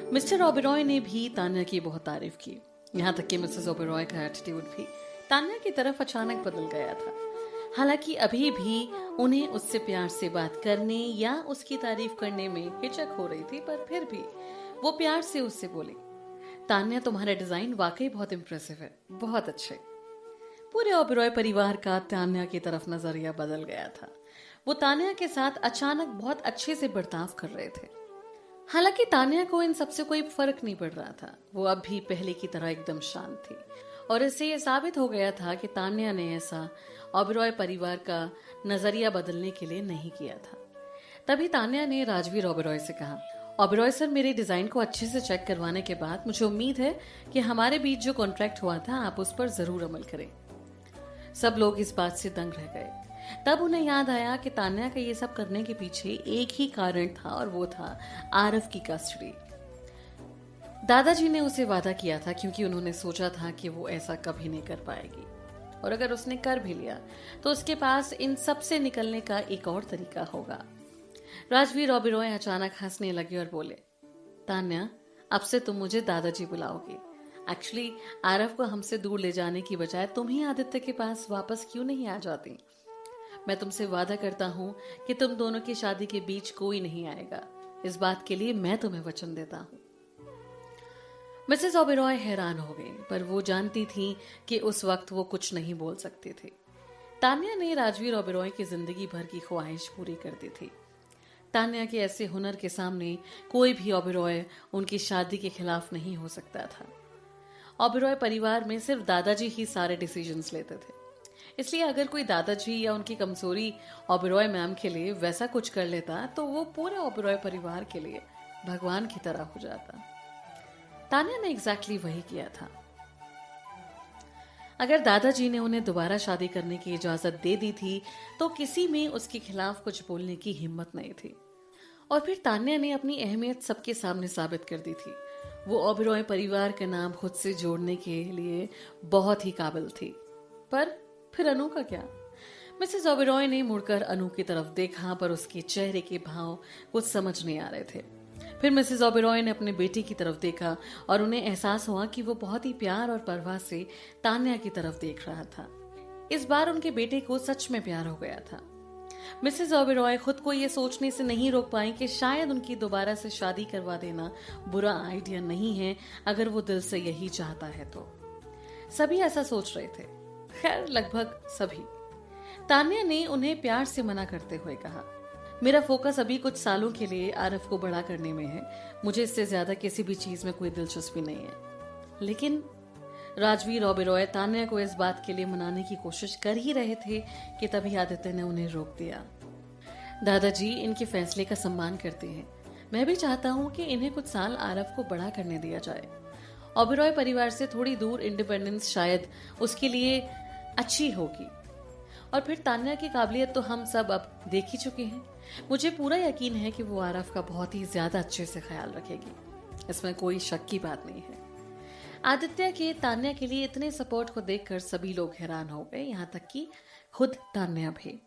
Mister Oberoi ने भी तान्या की बहुत तारीफ की। यहाँ तक कि मिसेस ओबेरॉय का एटीट्यूड भी तान्या की तरफ अचानक बदल गया था। हालांकि अभी भी उन्हें उससे प्यार से बात करने या उसकी तारीफ करने में हिचक हो रही थी, पर फिर भी वो प्यार से उससे बोले, तान्या तुम्हारा डिजाइन वाकई बहुत इम्प्रेसिव है, बहुत अच्छे। पूरे ओबेरॉय परिवार का तान्या की तरफ नजरिया बदल गया था। वो तान्या के साथ अचानक बहुत अच्छे से बर्ताव कर रहे थे। हालांकि तान्या को इन सबसे कोई फर्क नहीं पड़ रहा था। वो अब भी पहले की तरह एकदम शांत थी और इससे ये साबित हो गया था कि तान्या ने ऐसा ओबेरॉय परिवार का नजरिया बदलने के लिए नहीं किया था। तभी तान्या ने राजवीर ओबेरॉय से कहा, ओबेरॉय सर, मेरे डिजाइन को अच्छे से चेक करवाने के बाद मुझे उम्मीद है कि हमारे बीच जो कॉन्ट्रैक्ट हुआ था आप उस पर जरूर अमल करें। सब लोग इस बात से दंग रह गए। तब उन्हें याद आया कि तान्या का ये सब करने के पीछे एक ही कारण था और वो था आरव की कस्टडी। दादाजी ने उसे वादा किया था क्योंकि उन्होंने सोचा था कि वो ऐसा कभी नहीं कर पाएगी, और अगर उसने कर भी लिया तो उसके पास इन सब से निकलने का एक और तरीका होगा। राजवीर ओबेरॉय अचानक हंसने लगे और बोले, तान्या, अब से तुम मुझे दादाजी बुलाओगे। एक्चुअली आरव को हमसे दूर ले जाने की बजाय तुम ही आदित्य के पास वापस क्यों नहीं आ जाती? मैं तुमसे वादा करता हूँ कि तुम दोनों की शादी के बीच कोई नहीं आएगा। इस बात के लिए मैं तुम्हें वचन देता हूँ। मिसेस ओबेरॉय हैरान हो गई, पर वो जानती थी कि उस वक्त वो कुछ नहीं बोल सकती थी। तान्या ने राजवीर ओबेरॉय की जिंदगी भर की ख्वाहिश पूरी कर दी थी। तान्या के ऐसे हुनर के सामने कोई भी ओबेरॉय उनकी शादी के खिलाफ नहीं हो सकता था। ओबेरॉय परिवार में सिर्फ दादाजी ही सारे डिसीजंस लेते थे, इसलिए अगर कोई दादाजी या उनकी कमजोरी ओबेरॉय मैम के लिए वैसा कुछ कर लेता तो वो पूरे ओबेरॉय परिवार के लिए भगवान की तरह हो जाता। तान्या ने एग्जैक्टली वही किया था। अगर दादाजी ने उन्हें दोबारा शादी करने की इजाजत दे दी थी तो किसी में उसके खिलाफ कुछ बोलने की हिम्मत नहीं थी। और फिर तान्या ने अपनी अहमियत सबके सामने साबित कर दी थी। वो ओबेरॉय परिवार का नाम खुद से जोड़ने के लिए बहुत ही काबिल थी। पर फिर अनु का क्या? मिसेस ओबेरॉय ने मुड़कर अनु की तरफ देखा, पर उसके चेहरे के भाव कुछ समझ नहीं आ रहे थे। फिर मिसेस ओबेरॉय ने अपने बेटे की तरफ देखा और उन्हें एहसास हुआ कि वो बहुत ही प्यार और परवाह से तान्या की तरफ देख रहा था। इस बार उनके बेटे को सच में प्यार हो गया था। मिसेस ओबेरॉय खुद को ये सोचने से नहीं रोक पाई कि शायद उनकी दोबारा से शादी करवा देना बुरा आइडिया नहीं है, अगर वो दिल से यही चाहता है तो। सभी ऐसा सोच रहे थे, खैर लगभग सभी। तान्या ने उन्हें प्यार से मना करते हुए कहा, मेरा फोकस अभी कुछ सालों के लिए आरव को बड़ा करने में है। मुझे इससे ज्यादा किसी भी चीज में कोई दिलचस्पी नहीं है। लेकिन राजवीर ओबेरॉय तान्या को इस बात के लिए मनाने की कोशिश कर ही रहे थे कि तभी आदित्य ने उन्हें रोक दिया। दादाजी इनके फैसले का सम्मान करते हैं। मैं भी चाहता हूँ कि इन्हें कुछ साल आरव को बड़ा करने दिया जाए। ओबेरॉय परिवार से थोड़ी दूर इंडिपेंडेंस शायद उसके लिए अच्छी होगी। और फिर तान्या की काबिलियत तो हम सब अब देख ही चुके हैं। मुझे पूरा यकीन है कि वो आरव का बहुत ही ज्यादा अच्छे से ख्याल रखेगी, इसमें कोई शक की बात नहीं है। आदित्य के तान्या के लिए इतने सपोर्ट को देखकर सभी लोग हैरान हो गए, यहाँ तक कि खुद तान्या भी।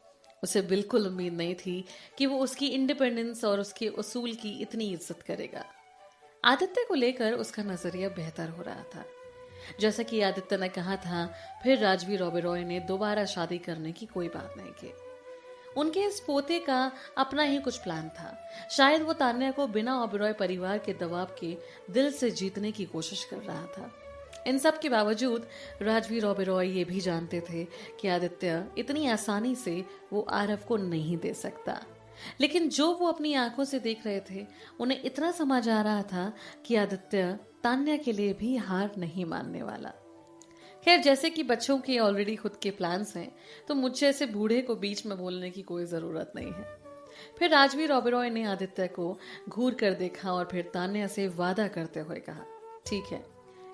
उसे बिल्कुल उम्मीद नहीं थी कि वो उसकी इंडिपेंडेंस और उसके उसूल की इतनी इज्जत करेगा। आदित्य को लेकर उसका नजरिया बेहतर हो रहा था। जैसा कि आदित्य ने कहा था, फिर राजवीर ओबेरॉय ने दोबारा शादी करने की कोई बात नहीं की। उनके इस पोते का अपना ही कुछ प्लान था। शायद वो तान्या को बिना ओबेरॉय परिवार के दबाव के दिल से जीतने की कोशिश कर रहा था। इन सब के बावजूद राजवीर ओबेरॉय ये भी जानते थे कि आदित्य इतनी आसानी से वो आरव को नहीं दे सकता। लेकिन जो वो अपनी आंखों से देख रहे थे, उन्हें इतना समझ आ रहा था कि आदित्य तान्या के लिए भी हार नहीं मानने वाला। खैर, जैसे कि बच्चों के ऑलरेडी खुद के प्लान्स हैं, तो मुझे ऐसे बूढ़े को बीच में बोलने की कोई जरूरत नहीं है। फिर राजवीर ओबेरॉय ने आदित्य को घूर कर देखा और फिर तान्या से वादा करते हुए कहा, ठीक है,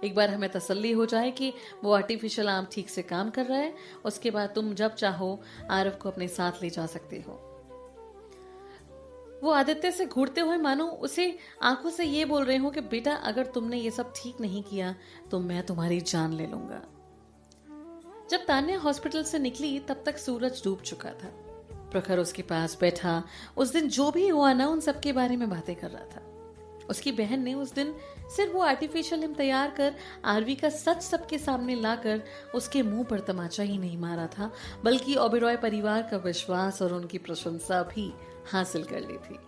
एक बार हमें तसल्ली हो जाए कि वो आर्टिफिशियल आर्म ठीक से काम कर रहा है, उसके बाद तुम जब चाहो आरव को अपने साथ ले जा सकते हो। वो आदित्य से घूरते हुए मानो उसे आंखों से ये बोल रहे हो कि बेटा, अगर तुमने ये सब ठीक नहीं किया तो मैं तुम्हारी जान ले लूंगा। जब तान्या हॉस्पिटल से निकली तब तक सूरज डूब चुका था। प्रखर उसके पास बैठा उस दिन जो भी हुआ ना, उन सब के बारे में बातें कर रहा था। उसकी बहन ने उस दिन सिर्फ वो आर्टिफिशियल हिम तैयार कर आरवी का सच सबके सामने लाकर उसके मुंह पर तमाचा ही नहीं मारा था, बल्कि ओबेरॉय परिवार का विश्वास और उनकी प्रशंसा भी हासिल कर ली थी।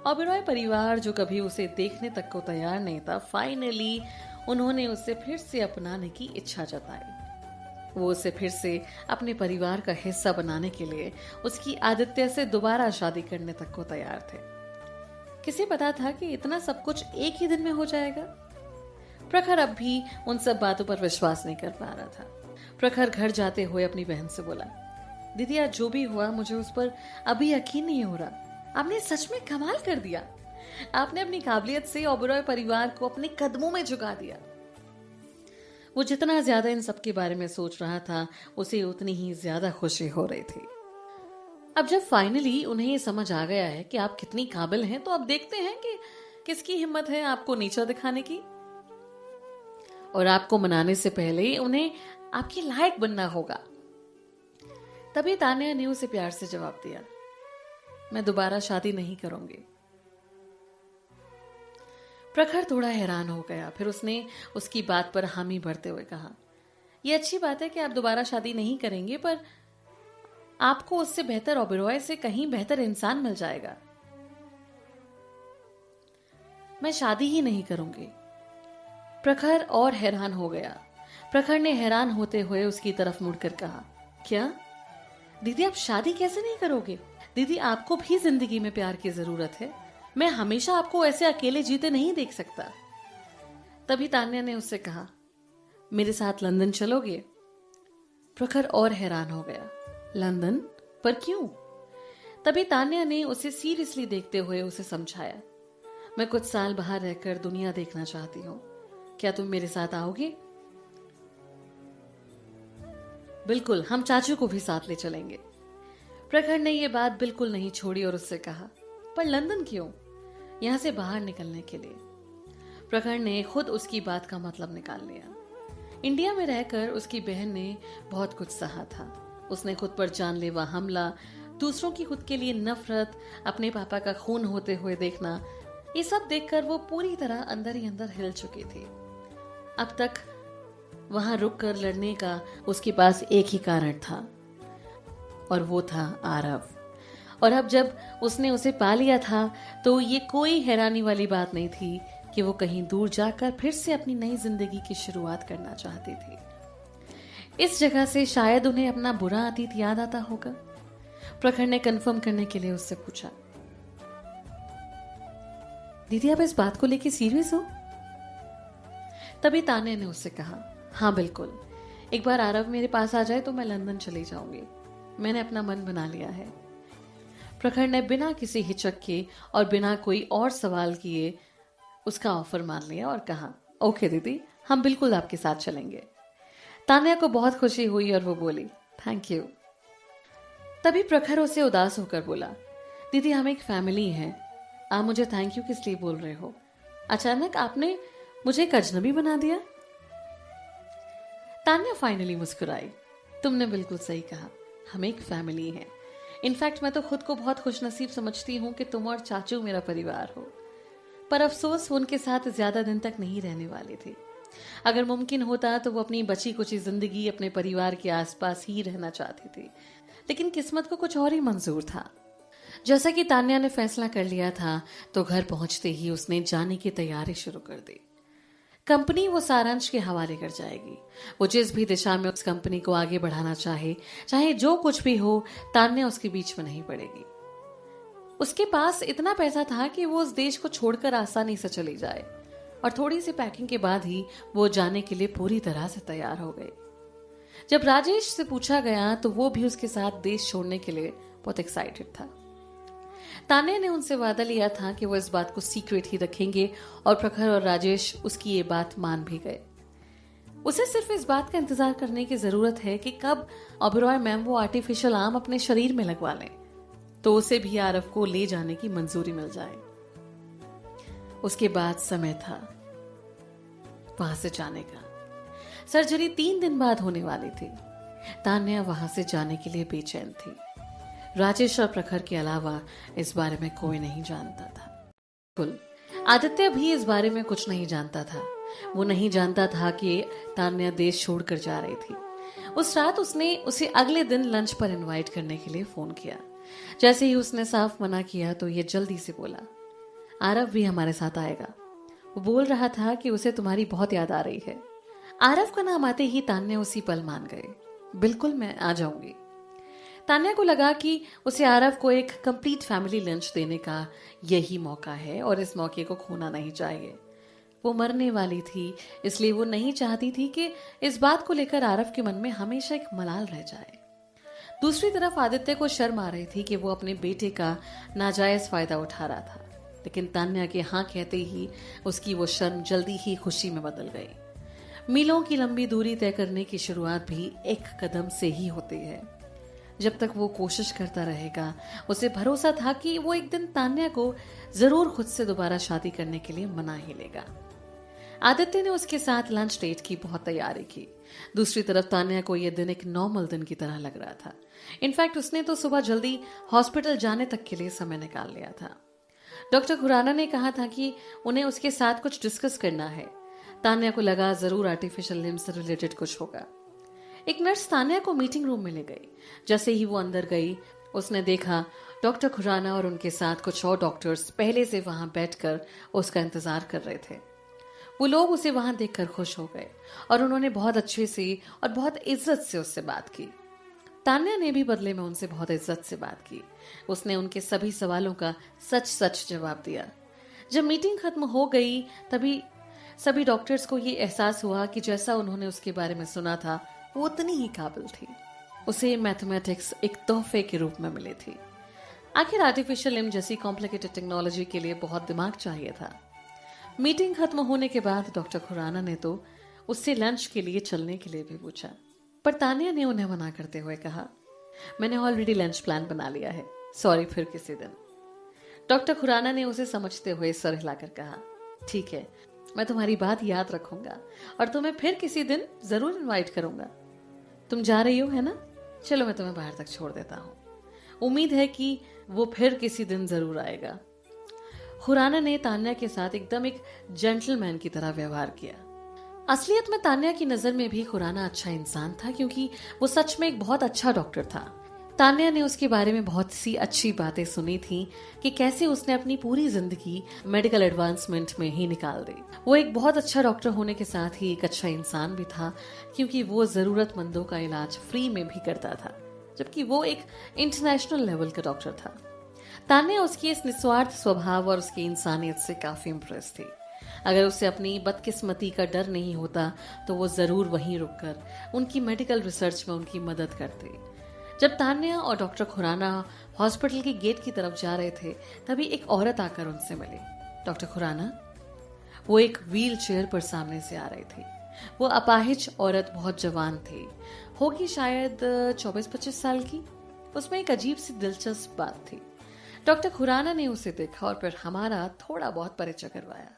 ओबेरॉय परिवार, जो कभी उसे देखने तक को तैयार नहीं था, फाइनली उन्होंने उसे फिर से अपनाने की इच्छा जताई। वो उसे फिर से अपने परिवार का हिस्सा बनाने के लिए उसकी आदित्य से दोबारा शादी करने तक को तैयार थे। किसे पता था कि इतना सब कुछ एक ही दिन में हो जाएगा? प्रखर अब भी उन सब बातों पर विश्वास नहीं कर पा रहा था। प्रखर घर जाते हुए अपनी बहन से बोला, दीदी आज जो भी हुआ मुझे उस पर अभी यकीन नहीं हो रहा। आपने सच में कमाल कर दिया। आपने अपनी काबिलियत से ओबेरॉय परिवार को अपने कदमों में झुका दिया। वो जितना ज्यादा इन सब के बारे में सोच रहा था, उसे उतनी ही ज्यादा खुशी हो रही थी। अब जब फाइनली उन्हें ये समझ आ गया है कि आप कितनी काबिल हैं, तो अब देखते हैं कि किसकी हिम्मत है आपको नीचा दिखाने की। और आपको मनाने से पहले उन्हें आपके लायक बनना होगा। तभी तान्या ने उसे प्यार से जवाब दिया, मैं दोबारा शादी नहीं करूंगी। प्रखर थोड़ा हैरान हो गया, फिर उसने उसकी बात पर हामी भरते हुए कहा, यह अच्छी बात है कि आप दोबारा शादी नहीं करेंगे, पर आपको उससे बेहतर ओबेरॉय से कहीं बेहतर इंसान मिल जाएगा। मैं शादी ही नहीं करूंगी। प्रखर और हैरान हो गया। प्रखर ने हैरान होते हुए उसकी तरफ मुड़कर कहा, क्या दीदी आप शादी कैसे नहीं करोगे? दीदी आपको भी जिंदगी में प्यार की जरूरत है। मैं हमेशा आपको ऐसे अकेले जीते नहीं देख सकता। तभी तान्या ने उससे कहा, मेरे साथ लंदन चलोगे? प्रखर और हैरान हो गया, लंदन? पर क्यों? तभी तान्या ने उसे सीरियसली देखते हुए उसे समझाया, मैं कुछ साल बाहर रहकर दुनिया देखना चाहती हूँ। क्या तुम मेरे साथ आओगे? बिल्कुल, हम चाचू को भी साथ ले चलेंगे। प्रखर ने यह बात बिल्कुल नहीं छोड़ी और उससे कहा, पर लंदन क्यों? यहां से बाहर निकलने के लिए। प्रखर ने खुद उसकी बात का मतलब निकाल लिया। इंडिया में रहकर उसकी बहन ने बहुत कुछ सहा था। उसने खुद पर जानलेवा हमला, दूसरों की खुद के लिए नफरत, अपने पापा का खून होते हुए देखना, ये सब देखकर वो पूरी तरह अंदर ही अंदर हिल चुकी थी। अब तक वहां रुक कर लड़ने का उसके पास एक ही कारण था, और वो था आरव। और अब जब उसने उसे पा लिया था, तो ये कोई हैरानी वाली बात नहीं थी कि वो कहीं दूर जाकर फिर से अपनी नई जिंदगी की शुरुआत करना चाहती थी। इस जगह से शायद उन्हें अपना बुरा अतीत याद आता होगा। प्रखर ने कंफर्म करने के लिए उससे पूछा, दीदी आप इस बात को लेकर सीरियस हो? तभी तान्या ने उससे कहा, हाँ बिल्कुल, एक बार आरव मेरे पास आ जाए तो मैं लंदन चली जाऊंगी। मैंने अपना मन बना लिया है। प्रखर ने बिना किसी हिचक के और बिना कोई और सवाल किए उसका ऑफर मान लिया और कहा, ओके दीदी, हम बिल्कुल आपके साथ चलेंगे। तान्या को बहुत खुशी हुई और वो बोली, थैंक यू। तभी प्रखर उसे उदास होकर बोला, दीदी हम एक फैमिली हैं, आप मुझे थैंक यू किस लिए बोल रहे हो? अचानक आपने मुझे एक अजनबी बना दिया। तान्या फाइनली मुस्कुराई, तुमने बिल्कुल सही कहा, हम एक फैमिली हैं। इनफैक्ट मैं तो खुद को बहुत खुशनसीब समझती हूँ कि तुम और चाचू मेरा परिवार हो। पर अफसोस वो उनके साथ ज्यादा दिन तक नहीं रहने वाली थी। अगर मुमकिन होता तो वो अपनी बची कुची जिंदगी अपने परिवार के आसपास ही रहना चाहती थी, लेकिन किस्मत को कुछ और ही मंजूर था। जैसा कि तान्या ने फैसला कर लिया था, तो घर पहुंचते ही उसने जाने की तैयारी शुरू कर दी। कंपनी वो सारांश के हवाले कर जाएगी। वो जिस भी दिशा में उस कंपनी को आगे बढ़ाना चाहे, चाहे जो कुछ भी हो, तान्या उसके बीच में नहीं पड़ेगी। उसके पास इतना पैसा था कि वो उस देश को छोड़कर आसानी से चली जाए, और थोड़ी सी पैकिंग के बाद ही वो जाने के लिए पूरी तरह से तैयार हो गई। जब राजेश से पूछा गया तो वो भी उसके साथ देश छोड़ने के लिए बहुत एक्साइटेड था। तान्या ने उनसे वादा लिया था कि वो इस बात को सीक्रेट ही रखेंगे, और प्रखर और राजेश उसकी ये बात मान भी गए। उसे सिर्फ इस बात का इंतजार करने की जरूरत है कि कब ओबेरॉय मैम वो आर्टिफिशियल आर्म अपने शरीर में लगवा लें, तो उसे भी आरव को ले जाने की मंजूरी मिल जाए। उसके बाद समय था वहां से जाने का। सर्जरी 3 दिन बाद होने वाली थी। तान्या वहां से जाने के लिए बेचैन थी। राजेश और प्रखर के अलावा इस बारे में कोई नहीं जानता था। बिल्कुल, आदित्य भी इस बारे में कुछ नहीं जानता था। वो नहीं जानता था कि तान्या देश छोड़कर जा रही थी। उस रात उसने उसे अगले दिन लंच पर इनवाइट करने के लिए फोन किया। जैसे ही उसने साफ मना किया तो ये जल्दी से बोला, आरव भी हमारे साथ आएगा। वो बोल रहा था कि उसे तुम्हारी बहुत याद आ रही है। आरव का नाम आते ही तान्या उसी पल मान गए। बिल्कुल, मैं आ जाऊंगी। तान्या को लगा कि उसे आरव को एक कंप्लीट फैमिली लंच देने का यही मौका है और इस मौके को खोना नहीं चाहिए। वो मरने वाली थी, इसलिए वो नहीं चाहती थी कि इस बात को लेकर आरव के मन में हमेशा एक मलाल रह जाए। दूसरी तरफ आदित्य को शर्म आ रही थी कि वो अपने बेटे का नाजायज फायदा उठा रहा था, लेकिन तान्या के हाँ कहते ही उसकी वो शर्म जल्दी ही खुशी में बदल गई। मीलों की लंबी दूरी तय करने की शुरुआत भी एक कदम से ही होती है। जब तक वो कोशिश करता रहेगा, उसे भरोसा था कि वो एक दिन तान्या को जरूर खुद से दोबारा शादी करने के लिए मना ही लेगा। आदित्य ने उसके साथ लंच डेट की बहुत तैयारी की। दूसरी तरफ तान्या को यह दिन एक नॉर्मल दिन की तरह लग रहा था। इनफैक्ट उसने तो सुबह जल्दी हॉस्पिटल जाने तक के लिए समय निकाल लिया था। डॉक्टर खुराना ने कहा था कि उन्हें उसके साथ कुछ डिस्कस करना है। तान्या को लगा जरूर आर्टिफिशियल लिम्ब से रिलेटेड कुछ होगा। एक नर्स तान्या को मीटिंग रूम में ले गई। जैसे ही वो अंदर गई, उसने देखा डॉक्टर खुराना और उनके साथ कुछ और डॉक्टर्स पहले से वहां बैठकर उसका इंतजार कर रहे थे। वो लोग उसे वहां देखकर खुश हो गए और उन्होंने बहुत अच्छे से और बहुत इज्जत से उससे बात की। तान्या ने भी बदले में उनसे बहुत इज्जत से बात की। उसने उनके सभी सवालों का सच सच जवाब दिया। जब मीटिंग खत्म हो गई, तभी सभी डॉक्टर्स को ये एहसास हुआ कि जैसा उन्होंने उसके बारे में सुना था, वो उतनी ही काबिल थी। उसे मैथमेटिक्स एक तोहफे के रूप में मिली थी। आखिर आर्टिफिशियल लिम्ब जैसी कॉम्प्लिकेटेड टेक्नोलॉजी के लिए बहुत दिमाग चाहिए था। मीटिंग खत्म होने के बाद डॉक्टर खुराना ने तो उससे लंच के लिए चलने के लिए भी पूछा, पर तान्या ने उन्हें मना करते हुए कहा, मैंने ऑलरेडी लंच प्लान बना लिया है, सॉरी, फिर किसी दिन। डॉक्टर खुराना ने उसे समझते हुए सर हिलाकर कहा, ठीक है, मैं तुम्हारी बात याद रखूंगा और तुम्हें फिर किसी दिन जरूर इनवाइट करूंगा। तुम जा रही हो, है ना? चलो मैं तुम्हें बाहर तक छोड़ देता हूँ। उम्मीद है कि वो फिर किसी दिन जरूर आएगा। खुराना ने तान्या के साथ एकदम एक जेंटलमैन की तरह व्यवहार किया। असलियत में तान्या की नजर में भी खुराना अच्छा इंसान था, क्योंकि वो सच में एक बहुत अच्छा डॉक्टर था। तान्या ने उसके बारे में बहुत सी अच्छी बातें सुनी थी कि कैसे उसने अपनी पूरी जिंदगी मेडिकल एडवांसमेंट में ही निकाल दी। वो एक बहुत अच्छा डॉक्टर होने के साथ ही एक अच्छा इंसान भी था, क्योंकि वो जरूरतमंदों का इलाज फ्री में भी करता था, जबकि वो एक इंटरनेशनल लेवल का डॉक्टर था। तान्या उसकी इस निस्वार्थ स्वभाव और उसकी इंसानियत से काफी इम्प्रेस थी। अगर उसे अपनी बदकिस्मती का डर नहीं होता तो वो जरूर वहीं रुककर उनकी मेडिकल रिसर्च में उनकी मदद करती। जब तान्या और डॉक्टर खुराना हॉस्पिटल के गेट की तरफ जा रहे थे, तभी एक औरत आकर उनसे मिली। डॉक्टर खुराना? वो एक व्हील चेयर पर सामने से आ रही थी। वो अपाहिज औरत बहुत जवान थी, होगी शायद 24-25 साल की। उसमें एक अजीब सी दिलचस्प बात थी। डॉक्टर खुराना ने उसे देखा और फिर हमारा थोड़ा बहुत परिचय करवाया।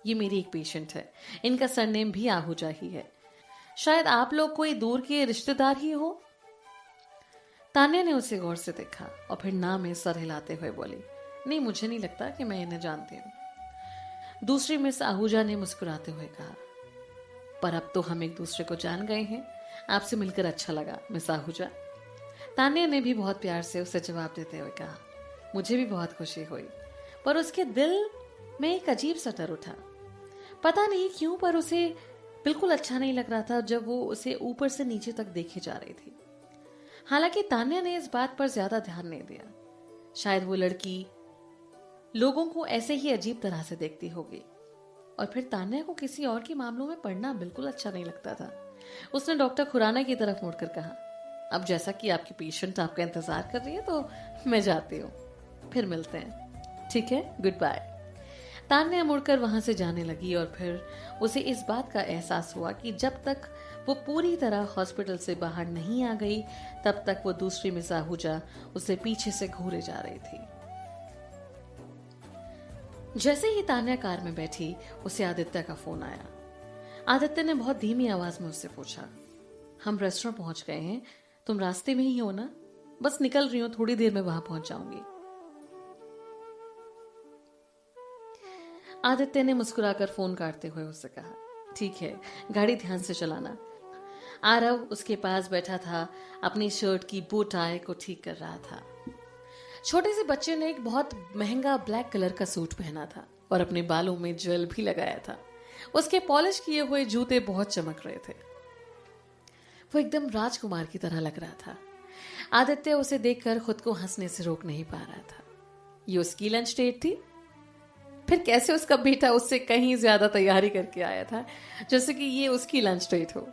ये मेरी एक पेशेंट है, इनका सरनेम भी आहूजा ही है। शायद आप लोग कोई दूर के रिश्तेदार ही हो। तान्या ने उसे गौर से देखा और फिर ना में सर हिलाते हुए बोली, नहीं, मुझे नहीं लगता कि मैं इन्हें जानती हूँ। दूसरी मिस आहूजा ने मुस्कुराते हुए कहा, पर अब तो हम एक दूसरे को जान गए हैं। आपसे मिलकर अच्छा लगा मिस आहूजा। तान्या ने भी बहुत प्यार से उसे जवाब देते हुए कहा, मुझे भी बहुत खुशी हुई। पर उसके दिल में एक अजीब सा डर उठा। पता नहीं क्यों, पर उसे बिल्कुल अच्छा नहीं लग रहा था जब वो उसे ऊपर से नीचे तक देखे जा रही थी। हालांकि तान्या ने इस बात पर ज्यादा ध्यान नहीं दिया। शायद वो लड़की लोगों को ऐसे ही अजीब तरह से देखती होगी। और फिर तान्या को किसी और के मामलों में पड़ना बिल्कुल अच्छा नहीं लगता था। उसने डॉक्टर खुराना की तरफ मुड़कर कहा, अब जैसा कि आपकी पेशेंट आपका इंतजार कर रही है तो मैं जाती हूँ, फिर मिलते हैं, ठीक है, गुड बाय। तान्या मुड़कर वहां से जाने लगी और फिर उसे इस बात का एहसास हुआ कि जब तक वो पूरी तरह हॉस्पिटल से बाहर नहीं आ गई, तब तक वो दूसरी मिस आहूजा उसे पीछे से घूरे जा रही थी। जैसे ही तान्या कार में बैठी, उसे आदित्य का फोन आया। आदित्य ने बहुत धीमी आवाज में उससे पूछा, हम रेस्टोरेंट पहुंच गए हैं, तुम रास्ते में ही हो ना? बस निकल रही हूं, थोड़ी देर में वहां पहुंच जाऊंगी। आदित्य ने मुस्कुराकर फोन काटते हुए उससे कहा, ठीक है, गाड़ी ध्यान से चलाना। आरव उसके पास बैठा था, अपनी शर्ट की बो टाई को ठीक कर रहा था। छोटे से बच्चे ने एक बहुत महंगा ब्लैक कलर का सूट पहना था और अपने बालों में जेल भी लगाया था। उसके पॉलिश किए हुए जूते बहुत चमक रहे थे। वो एकदम राजकुमार की तरह लग रहा था। आदित्य उसे देखकर खुद को हंसने से रोक नहीं पा रहा था। ये उसकी लंच डेट थी। फिर कैसे उसका बेटा उससे कहीं ज्यादा तैयारी करके आया था, जैसे कि ये उसकी लंच डेट हो।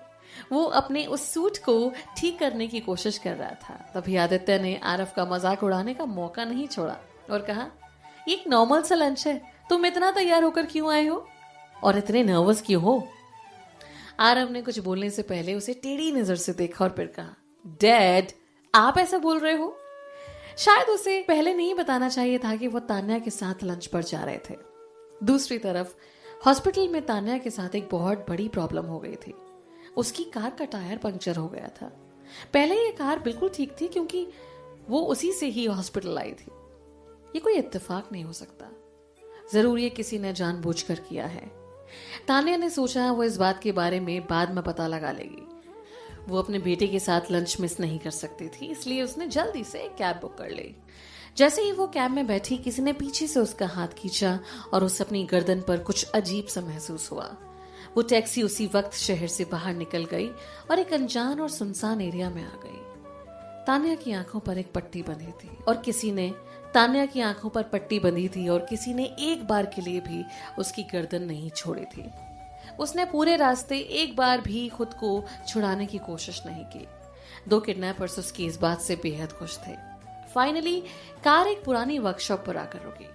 वो अपने उस सूट को ठीक करने की कोशिश कर रहा था। तभी आदित्य ने आरव का मजाक उड़ाने का मौका नहीं छोड़ा और कहा, ये एक नॉर्मल सा लंच है, तुम इतना तैयार होकर क्यों आए हो और इतने नर्वस क्यों हो? आरव ने कुछ बोलने से पहले उसे टेढ़ी नजर से देखा और फिर कहा, डैड, आप ऐसा बोल रहे हो? शायद उसे पहले नहीं बताना चाहिए था कि वो तान्या के साथ लंच पर जा रहे थे। दूसरी तरफ हॉस्पिटल में तान्या के साथ एक बहुत बड़ी प्रॉब्लम हो गई थी। उसकी कार का टायर पंक्चर हो गया था। पहले ये कार बिल्कुल ठीक थी क्योंकि वो उसी से ही हॉस्पिटल आई थी। ये कोई इत्तेफाक नहीं हो सकता, जरूर ये किसी ने जानबूझकर किया है। तान्या ने सोचा वो इस बात के बारे में बाद में पता लगा लेगी। वो अपने बेटे के साथ लंच मिस नहीं कर सकती थी, इसलिए उसने जल्दी से एक कैब बुक कर ली। जैसे ही वो कैब में बैठी, किसी ने पीछे से उसका हाथ खींचा और उसे अपनी गर्दन पर कुछ अजीब सा महसूस हुआ। वो टैक्सी उसी वक्त शहर से बाहर निकल गई और एक अनजान और सुनसान एरिया में आ गई। तान्या की आंखों पर एक पट्टी बंधी थी और किसी ने एक बार के लिए भी उसकी गर्दन नहीं छोड़ी थी। उसने पूरे रास्ते एक बार भी खुद को छुड़ाने की कोशिश नहीं की। 2 किडनैपर्स उसकी इस बात से बेहद खुश थे। फाइनली कार एक पुरानी वर्कशॉप पर आकर रुकी।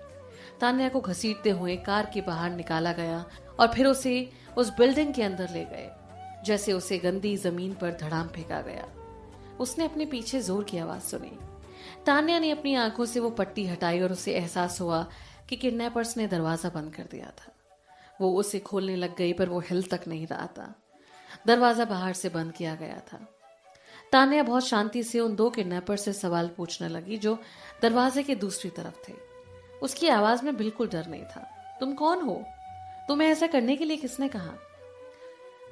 तान्या को घसीटते हुए कार के बाहर निकाला गया और फिर उसे उस बिल्डिंग के अंदर ले गए। जैसे उसे गंदी जमीन पर धड़ाम फेंका गया। उसने अपने पीछे जोर की आवाज सुनी। तान्या ने अपनी आंखों से वो पट्टी हटाई और उसे एहसास हुआ कि किडनैपर्स ने दरवाजा बंद कर दिया था। वो उसे खोलने लग गई, पर वो हिल तक नहीं रहा था। दरवाजा बाहर से बंद किया गया था। तान्या बहुत शांति से उन 2 किडनैपर से सवाल पूछने लगी जो दरवाजे के दूसरी तरफ थे। उसकी आवाज में बिल्कुल डर नहीं था। तुम कौन हो? तुम्हें ऐसा करने के लिए किसने कहा?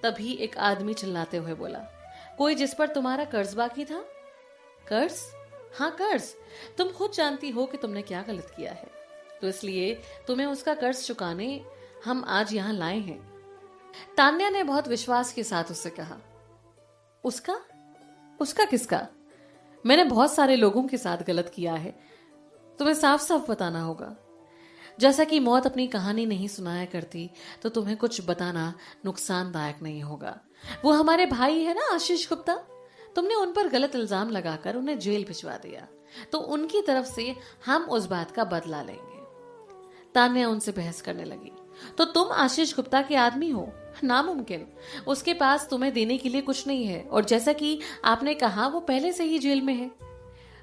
तभी एक आदमी चिल्लाते हुए बोला, कोई जिस पर तुम्हारा कर्ज बाकी था। कर्ज? हाँ, कर्ज। तुम खुद जानती हो कि तुमने क्या गलत किया है, तो इसलिए तुम्हें उसका कर्ज चुकाने हम आज यहाँ लाए हैं। तान्या ने बहुत विश्वास के साथ उससे कहा, उसका? उसका किसका? मैंने बहुत सारे लोगों के साथ गलत किया है, तुम्हें साफ साफ बताना होगा। जैसा कि मौत अपनी कहानी नहीं सुनाया करती, तो तुम्हें कुछ बताना नुकसानदायक नहीं होगा। वो हमारे भाई है ना, आशीष गुप्ता। तुमने उन पर गलत इल्जाम लगाकर उन्हें जेल भिजवा दिया, तो उनकी तरफ से हम उस बात का बदला लेंगे। तान्या उनसे बहस करने लगी, तो तुम आशीष गुप्ता के आदमी हो? नामुमकिन। उसके पास तुम्हें देने के लिए कुछ नहीं है, और जैसा कि आपने कहा, वो पहले से ही जेल में है।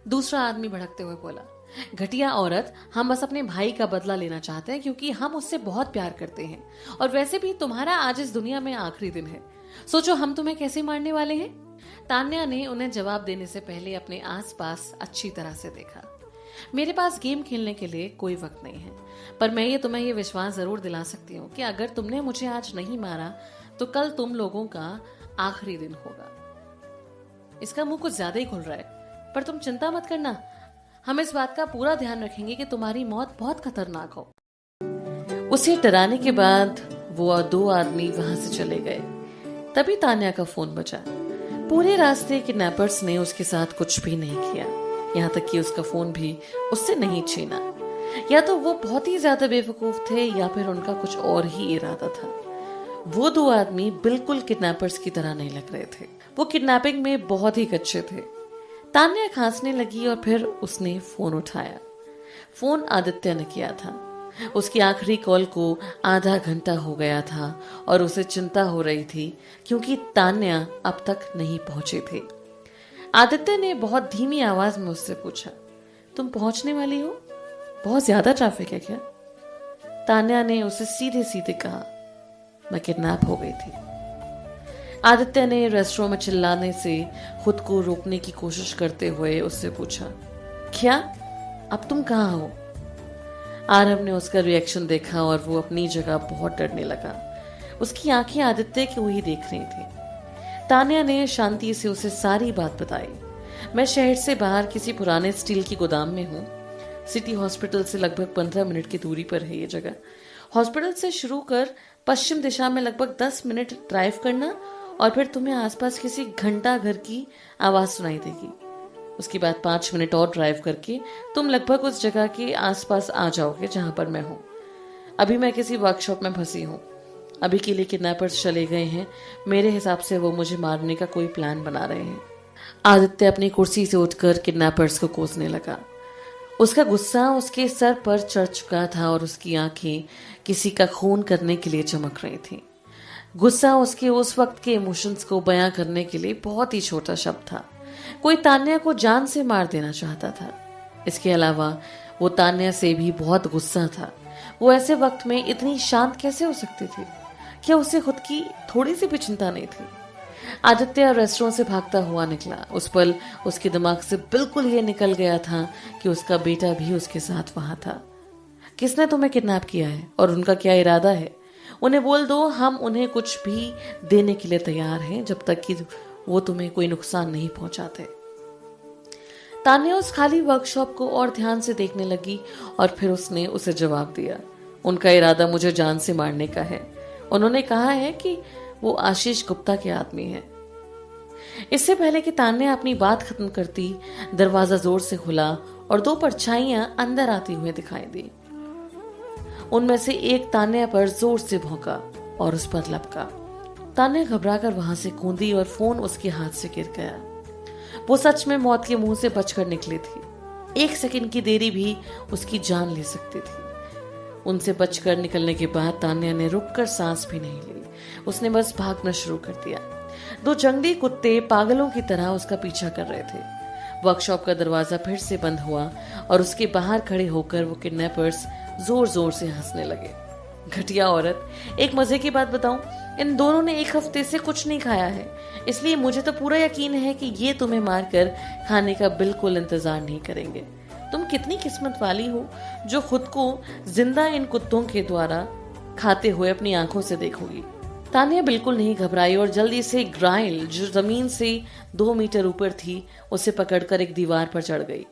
दूसरा आदमी भड़कते हुए बोला, घटिया औरत, हम बस अपने भाई का बदला लेना चाहते हैं क्योंकि हम उससे बहुत प्यार करते हैं, और वैसे भी तुम्हारा आज इस दुनिया में आखिरी दिन है। सोचो हम तुम्हें कैसे मारने वाले हैं। तान्या ने उन्हें जवाब देने से पहले अपने आसपास अच्छी तरह से देखा। मेरे पास गेम खेलने के लिए कोई वक्त नहीं है, पर मैं तुम्हें ये विश्वास जरूर दिला सकती हूँ कि अगर तुमने मुझे आज नहीं मारा तो कल तुम लोगों का आखिरी दिन होगा। इसका मुंह कुछ ज्यादा ही खुल रहा है, पर तुम चिंता मत करना, हम इस बात का पूरा ध्यान रखेंगे कि तुम्हारी मौत बहुत खतरनाक हो। उसे डराने के बाद वो 2 आदमी वहां से चले गए। तभी तान्या का फोन बजा। पूरे रास्ते किडनैपर्स ने उसके साथ कुछ भी नहीं किया, यहाँ तक कि उसका फोन भी उससे नहीं छीना। या तो वो बहुत ही ज्यादा बेवकूफ थे या फिर उनका कुछ और ही इरादा था। वो 2 आदमी बिल्कुल किडनैपर्स की तरह नहीं लग रहे थे। वो किडनैपिंग में बहुत ही कच्चे थे। तान्या खांसने लगी और फिर उसने फोन उठाया। फोन आदित्य ने किया था। उसकी आखिरी कॉल को आधा घंटा हो गया था और उसे चिंता हो रही थी क्योंकि तान्या अब तक नहीं पहुंची थी। आदित्य ने बहुत धीमी आवाज में उससे पूछा, तुम पहुंचने वाली हो? बहुत ज्यादा ट्रैफिक है क्या? तान्या ने उसे सीधे सीधे कहा, मैं किडनैप हो गई थी। आदित्य ने रेस्टोरेंट में चिल्लाने से खुद को रोकने की कोशिश करते हुए उससे पूछा, क्या? अब तुम कहाँ हो? आरव ने उसका रिएक्शन देखा और वो अपनी जगह बहुत डरने लगा। उसकी आंखें आदित्य की वही देख रही थी। तान्या ने शांति से उसे सारी बात बताई। मैं शहर से बाहर किसी पुराने स्टील की गोदाम में हूँ। सिटी हॉस्पिटल से लगभग 15 मिनट की दूरी पर है ये जगह। हॉस्पिटल से शुरू कर पश्चिम दिशा में लगभग 10 मिनट ड्राइव करना और फिर तुम्हें आसपास किसी घंटा घर की आवाज सुनाई देगी। उसके बाद 5 मिनट और ड्राइव करके तुम लगभग उस जगह के आसपास आ जाओगे जहां पर मैं हूं। अभी मैं किसी वर्कशॉप में फंसी हूं। अभी के लिए किडनैपर्स चले गए हैं। मेरे हिसाब से वो मुझे मारने का कोई प्लान बना रहे हैं। आदित्य अपनी कुर्सी से उठकर किडनैपर्स को कोसने लगा। उसका गुस्सा उसके सर पर चढ़ चुका था और उसकी आंखें किसी का खून करने के लिए चमक रही थी। गुस्सा उसके उस वक्त के इमोशंस को बयां करने के लिए बहुत ही छोटा शब्द था। कोई तान्या को जान से मार देना चाहता था। इसके अलावा वो तान्या से भी बहुत गुस्सा था। वो ऐसे वक्त में इतनी शांत कैसे हो सकती थी? क्या उसे खुद की थोड़ी सी भी चिंता नहीं थी? आदित्य रेस्टोरेंट से भागता हुआ निकला। उस पल उसके दिमाग से बिल्कुल ये निकल गया था कि उसका बेटा भी उसके साथ वहां था। किसने तुम्हें किडनैप किया है और उनका क्या इरादा है? उन्हें बोल दो, हम उन्हें कुछ भी देने के लिए तैयार हैं जब तक कि वो तुम्हें कोई नुकसान नहीं पहुंचाते। तान्या उस खाली वर्कशॉप को और ध्यान से देखने लगी और फिर उसने उसे जवाब दिया, उनका इरादा मुझे जान से मारने का है। उन्होंने कहा है कि वो आशीष गुप्ता के आदमी हैं। इससे पहले कि तान्या अपनी बात खत्म करती, दरवाजा जोर से खुला और 2 परछाइयां अंदर आती हुए दिखाई दी। उनमें से एक तान्या पर जोर से भौंका और उस पर लपका। तान्या घबराकर वहां से कूदी और फोन उसके हाथ से गिर गया। वो सच में मौत के मुंह से बचकर निकली थी। 1 सेकंड की देरी भी उसकी जान ले सकती थी। उनसे बचकर निकलने के बाद तान्या ने रुककर सांस भी नहीं ली। उसने बस भागना शुरू कर दिया। 2 जंगली कुत्ते पागलों की तरह उसका पीछा कर रहे थे। वर्कशॉप का दरवाजा फिर से बंद हुआ और उसके बाहर खड़े होकर वो किडनैपर्स जोर जोर से हंसने लगे। घटिया औरत, एक मजे की बात बताऊं, इन दोनों ने 1 हफ्ते से कुछ नहीं खाया है, इसलिए मुझे तो पूरा यकीन है कि ये तुम्हें मारकर खाने का बिल्कुल इंतजार नहीं करेंगे। तुम कितनी किस्मत वाली हो जो खुद को जिंदा इन कुत्तों के द्वारा खाते हुए अपनी आंखों से देखोगी। तान्या बिल्कुल नहीं घबराई और जल्दी से ग्राइल, जो जमीन से 2 मीटर ऊपर थी, उसे पकड़कर एक दीवार पर चढ़ गई।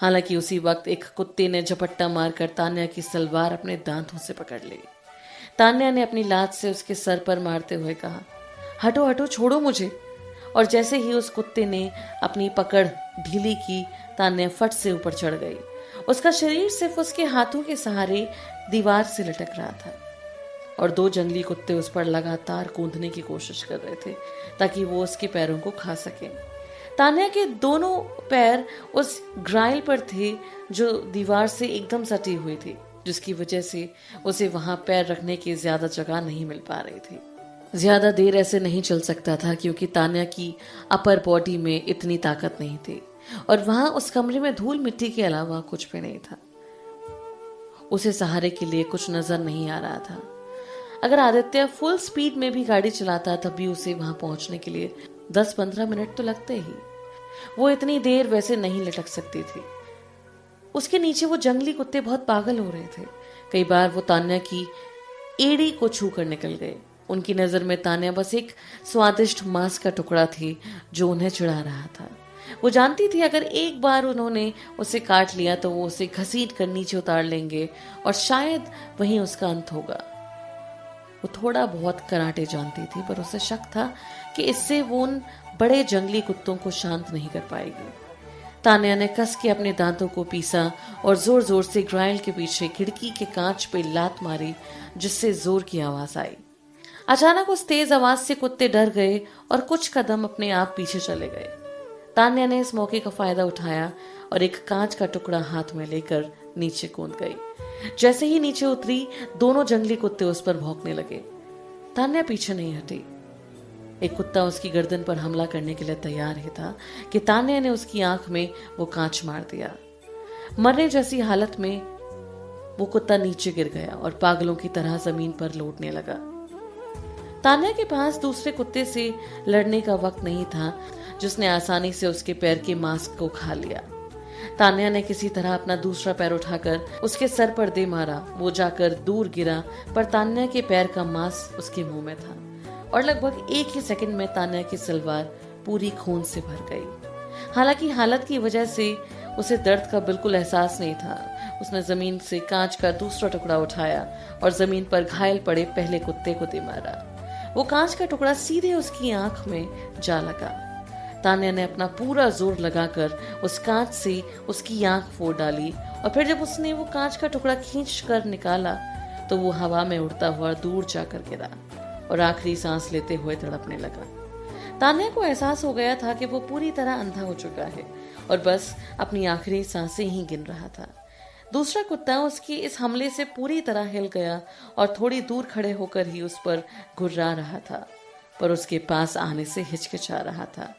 हालांकि उसी वक्त एक कुत्ते ने झपट्टा मारकर तान्या की सलवार अपने दांतों से पकड़ ली। तान्या ने अपनी लात से उसके सर पर मारते हुए कहा, हटो हटो, छोड़ो मुझे। और जैसे ही उस कुत्ते ने अपनी पकड़ ढीली की, तान्या फट से ऊपर चढ़ गई। उसका शरीर सिर्फ उसके हाथों के सहारे दीवार से लटक रहा था और 2 जंगली कुत्ते उस पर लगातार कूदने की कोशिश कर रहे थे ताकि वो उसके पैरों को खा सके। तान्या के दोनों पैर उस ग्राइल पर थे जो दीवार से एकदम सटी हुई थी, जिसकी वजह से उसे वहां पैर रखने की ज्यादा जगह नहीं मिल पा रही थी। ज्यादा देर ऐसे नहीं चल सकता था क्योंकि तान्या की अपर बॉडी में इतनी ताकत नहीं थी और वहां उस कमरे में धूल मिट्टी के अलावा कुछ भी नहीं था। उसे सहारे के लिए कुछ नजर नहीं आ रहा था। अगर आदित्य फुल स्पीड में भी गाड़ी चलाता तब भी उसे वहां पहुंचने के लिए 10-15 मिनट तो लगते ही। वो इतनी देर वैसे नहीं लटक सकती थी। उसके नीचे वो जंगली कुत्ते बहुत पागल हो रहे थे। कई बार वो तान्या की एड़ी को छू कर निकल गए। उनकी नजर में तान्या बस एक स्वादिष्ट मांस का टुकड़ा थी जो उन्हें चिढ़ा रहा था। वो जानती थी अगर एक बार उन्होंने उसे काट लिया तो वो उसे घसीट कर नीचे उतार लेंगे और शायद वहीं उसका अंत होगा। वो थोड़ा बहुत कराटे जानती थी, पर उसे शक था कि इससे वो उन बड़े जंगली कुत्तों को शांत नहीं कर पाएगी। तान्या ने कस के अपने दांतों को पीसा और जोर जोर से ग्राइल के पीछे खिड़की के कांच पे लात मारी, जिससे जोर की आवाज आई। अचानक उस तेज आवाज से कुत्ते डर गए और कुछ कदम अपने आप पीछे चले गए। तान्या ने इस मौके का फायदा उठाया और एक कांच का टुकड़ा हाथ में लेकर नीचे कूद गई। जैसे ही नीचे उतरी, दोनों जंगली कुत्ते उस पर भौंकने लगे। तान्या पीछे नहीं हटी। एक कुत्ता उसकी गर्दन पर हमला करने के लिए तैयार ही था कि तान्या ने उसकी आंख में वो कांच मार दिया। मरने जैसी हालत में वो कुत्ता नीचे गिर गया और पागलों की तरह जमीन पर लौटने लगा। तान्या के पास दूसरे कुत्ते से लड़ने का वक्त नहीं था जिसने आसानी से उसके पैर के मांस को खा लिया। तान्या ने किसी तरह अपना दूसरा पैर उठाकर उसके सर पर दे मारा। वो जाकर दूर गिरा, पर तान्या के पैर का मांस उसके मुंह में था और लगभग एक ही सेकंड में तान्या की सलवार पूरी खून से भर गई। हालांकि हालत की वजह से उसे दर्द का बिल्कुल एहसास नहीं था। उसने जमीन से कांच का दूसरा टुकड़ा उठाया और जमीन पर घायल पड़े पहले कुत्ते को दे मारा। वो कांच का टुकड़ा सीधे उसकी आंख में जा लगा। तान्या ने अपना पूरा जोर लगाकर उस कांच से उसकी आंख फोड़ डाली और फिर जब उसने वो कांच का टुकड़ा खींच कर निकाला तो वो हवा में उड़ता हुआ दूर जाकर गिरा और आखिरी सांस लेते हुए तड़पने लगा। तान्या को एहसास हो गया था कि वो पूरी तरह अंधा हो चुका है और बस अपनी आखिरी सांसें ही गिन रहा था। दूसरा कुत्ता उसकी इस हमले से पूरी तरह हिल गया और थोड़ी दूर खड़े होकर ही उस पर घुर्रा रहा था, पर उसके पास आने से हिचकिचा रहा था।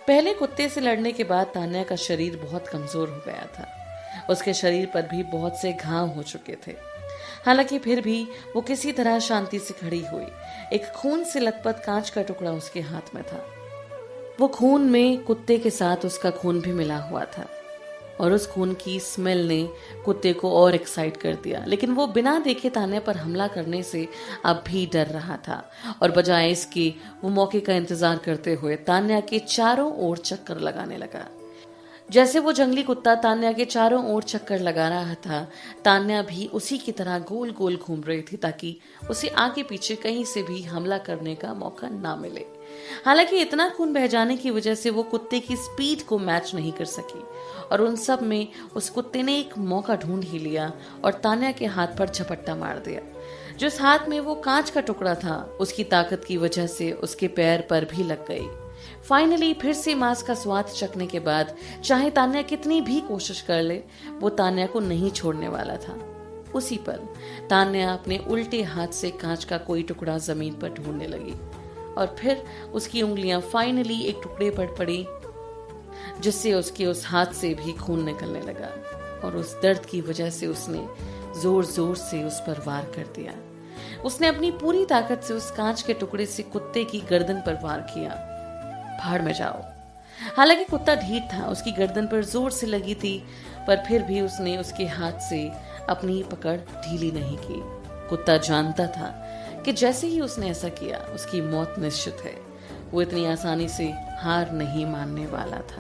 पहले कुत्ते से लड़ने के बाद तान्या का शरीर बहुत कमजोर हो गया था। उसके शरीर पर भी बहुत से घाव हो चुके थे। हालांकि फिर भी वो किसी तरह शांति से खड़ी हुई। एक खून से लथपथ कांच का टुकड़ा उसके हाथ में था। वो खून में कुत्ते के साथ उसका खून भी मिला हुआ था और उस खून की स्मेल ने कुत्ते को और एक्साइट कर दिया। लेकिन वो बिना देखे तान्या पर हमला करने से अब भी डर रहा था और बजाय इसके वो मौके का इंतजार करते हुए तान्या के चारों ओर चक्कर लगाने लगा। जैसे वो जंगली कुत्ता तान्या के चारों ओर चक्कर लगा रहा था, तान्या भी उसी की तरह गोल गोल घूम रही थी ताकि उसे आगे पीछे कहीं से भी हमला करने का मौका ना मिले। हालांकि इतना खून बह जाने की वजह से वो कुत्ते की स्पीड को मैच नहीं कर सकी और उन सब में उस कुत्ते ने एक मौका ढूंढ ही लिया और तान्या के हाथ पर झपट्टा मार दिया। जिस हाथ में वो कांच का टुकड़ा था, उसकी ताकत की वजह से उसके पैर पर भी लग गई। फाइनली फिर से मांस का स्वाद चखने के बाद चाहे तान्या कितनी भी कोशिश कर ले, वो तान्या को नहीं छोड़ने वाला था। उसी पल तान्या अपने उल्टे हाथ से कांच का कोई टुकड़ा जमीन पर ढूंढने लगी और फिर उसकी उंगलियां फाइनली एक टुकड़े पर पड़ी, जिससे उसके उस हाथ से भी खून निकलने लगा और उस दर्द की वजह से उसने जोर जोर से उस पर वार कर दिया। उसने अपनी पूरी ताकत से उस कांच के टुकड़े से कुत्ते की गर्दन पर वार किया। भाड़ में जाओ। हालांकि कुत्ता ढीठ था, उसकी गर्दन पर जोर से लगी थी, पर फिर भी उसने उसके हाथ से अपनी पकड़ ढीली नहीं की। कुत्ता जानता था कि जैसे ही उसने ऐसा किया उसकी मौत निश्चित है। वो इतनी आसानी से हार नहीं मानने वाला था।